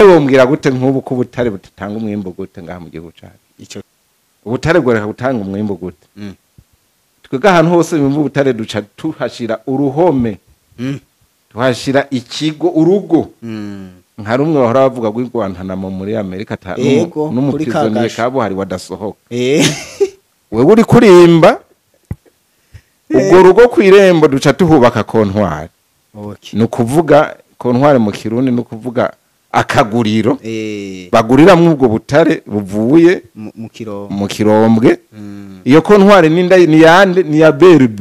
wombwira gute nk'ubu ko ubutare butanga umwimbo gute ngaha mu gihugu cyacu ico ubutare goreka gutanga umwimbo gute twega ahantu hose bimva ubutare duca tuhashira uruhome tuhashira ikigo urugo nka rumwe bahora bavuga ngo Guantanamo muri Amerika n'umuprizoniye kabuhari wadasohoka wewe uri kurimba ubwo rugo kwirembo duca tuhubaka kontwari nukuvuga kontwari mu Kirundi nukuvuga akaguriro baguriramwe ubwo butare buvuye mu Kirombwe iyo kontwari ni yande ni ya BRB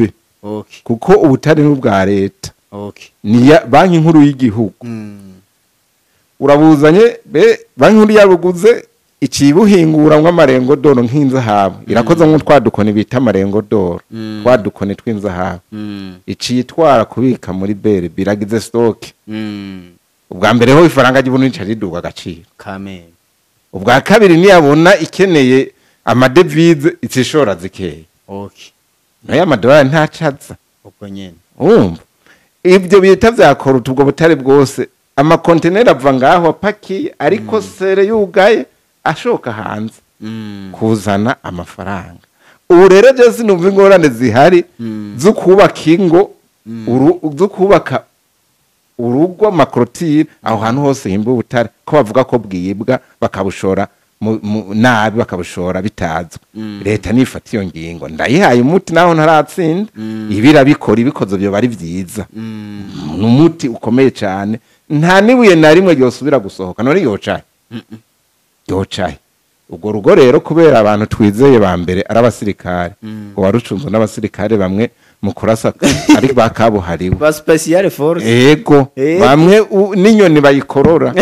kuko ubutare n'ubwa leta ni ya banki nkuru y'igihugu urabuzanye banki nkuru yabuguze icibuhingura nk'amarengo doro nk'inzahabu irakoze nk'utwadukoni bita amarengo doro twadukoni tw'inzahabu icitwara kubika muri BRB iragize stock ubwa mbere ho ifaranga ry'ubuntu nicariduga agaciro kamene ubwa kabiri niyabona ikeneye amadevize itishora zikeye nayo amadolari ntacaza ubwo nyene umva ibyo bita vyakora ubwo butare bwose amakonteneri ava ngaho apakiye ariko sere yugaye ashoka hanze kuzana amafaranga ubu rero je sinumva ingorane zihari zo kubaka ingo zo kubaka urugo makrotire aho hantu hose himba ubutare ko bavuga ko bwibwa bakabushora nabi bakabushora bitazwe leta nifata iyo ngingo ndayihaye umuti naho ntaratsinda ibira bikora ibikozo byo bari vyiza n'umuti ukomeye cyane nta nibuye na rimwe ryosubira gusohoka none yocaye ubwo rugo rero kubera abantu twizeye ba mbere ari abasirikare ngo warucunzwe n'abasirikare bamwe mu kurasa ari bakabuhariwe ba special force yego bamwe n'inyoni bayikorora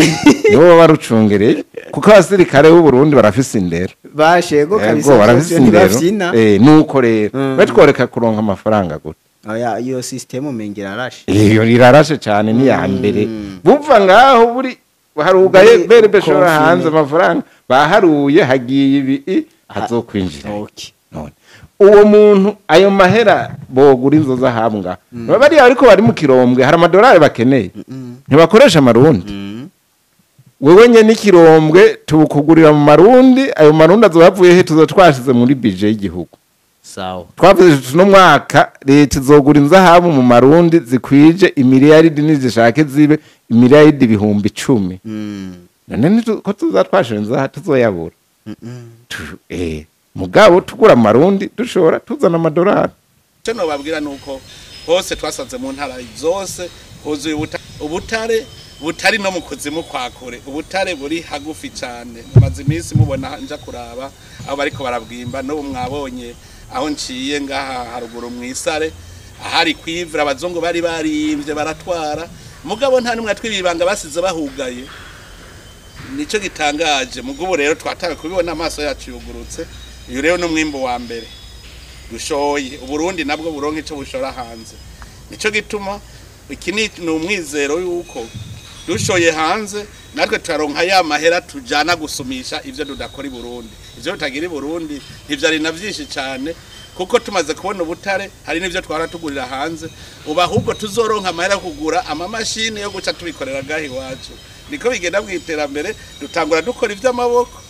nibo barucungereye kuko abasirikare b'u Burundi barafise indero bashego kabisa barafise indero nuko rero batworeka kuronka amafaranga gute oya iyo system umengera arashe iyo irarashe cyane ni ya mbere bumva ngaho buri harugaye BRB shora hanze amafaranga baharuye hagiye ibi hazokwinjira none uwo muntu ayo mahera bogura inzoza hambwa bari ariko bari mu Kirombwe hari amadolari bakeneye ntibakoresha amarundi wewe nye n'ikirombwe tubukugurira mu marundi ayo marundi azobavuye he tuzotwashize muri budget y'igihugu sawa twavuze no mwaka leta izogura inzahabu mu marundi zikwije imiliyaridi nizishake zibe imiliyaridi ibihumbi 10 none ko tuzatwashira inzaha tuzoyabura mugabo tugura marundi dushora tuzana amadolari cyo no babwira nuko hose twasanze mu ntara zose huzuye ubutare butari no mu kuzimu kwakure ubutare buri hagufi cyane amaze iminsi mubona nja kuraba aho bariko barabwimba no mwabonye aho nciye ngaha haruguru mwisare ahari kwivra abazungu bari barimvye baratwara mugabo nta numwe twibibanga basize bahugaye nico gitangaje mugubo rero twataka kubibona amaso yacu yugurutse iyo rero no mwimbo wa mbere dushoye uburundi nabwo buronke ico bushora hanze nico gituma iki ni umwizero yuko dushoye hanze natwe turaronka ya mahera tujana gusumisha ivyo dudakora i Burundi ivyo tutagira i Burundi ntivyari navyinshi cyane kuko tumaze kubona ubutare hari n'ivyo twara tugurira hanze uba ahubwo tuzoronka amahera kugura amamashini yo guca tubikorera gahi wacu niko bigenda bwiterambere dutangura dukora ivy'amaboko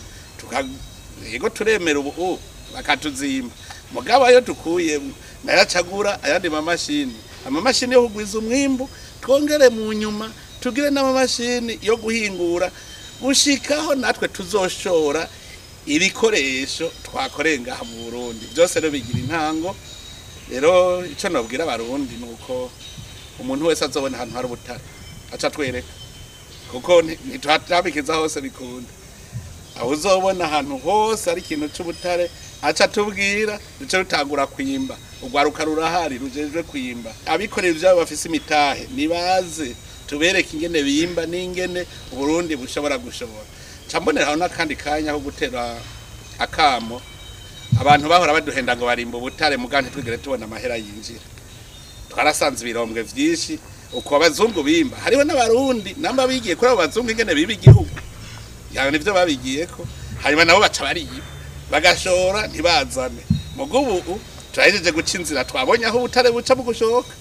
yego turemera ubu bakatuzimba mugabo ayo tukuye nayacagura ayandi amamashini yo kugwiza umwimbu twongere mu nyuma tugire n'amamashini yo guhingura gushikaho natwe tuzoshora ibikoresho twakoreye ngaha mu Burundi byose rero bigira intango rero ico nabwira abarundi nuko umuntu wese azobona ahantu hari ubutare aca twereka kuko ntitwatabikiza hose bikunda aho uzobona ahantu hose ari ikintu c'ubutare aca tubwira duce rutangura kwimba ugwaruka rurahari rujejwe kwimba abikorera ivyabo bafise imitahe nibaze tubereke ingene bimba n'ingene Burundi bushobora gushobora camboneraho n'akandi kanya ko gutera akamo abantu bahora baduhenda ngo barimba ubutare mugante twigere tubona amahera yinjira twarasanze ibirombwe vyinshi uko abazungu bimba hariho n'abarundi namba bigiye kuri abo bazungu ingene biba igihugu yawe nivyo babigiyeko hanyuma nabo baca bariye bagashora ntibazane mugubu turahejeje guca inzira twabonye aho ubutare buca mu gushoka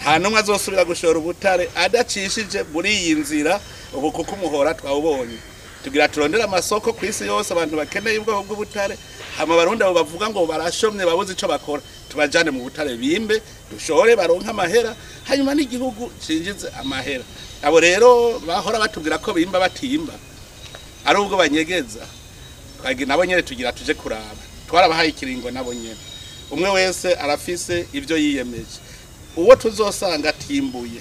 nta numwe azosubira gushora ubutare adacishije muri iyi nzira ubu kuko umuhora twawubonye tugira turondera amasoko ku isi yose abantu bakeneye ubwoko bw'ubutare hama barundi abo bavuga ngo barashomye babuze ico bakora tubajane mu butare bimbe dushore baronka amahera hanyuma n'igihugu cinjize amahera abo rero bahora batubwira ko bimba batimba ari ubwo banyegeza nabo nyene tugira tuje kuraba twarabahaye ikiringo nabo nyene umwe wese arafise ivyo yiyemeje uwo tuzosanga atimbuye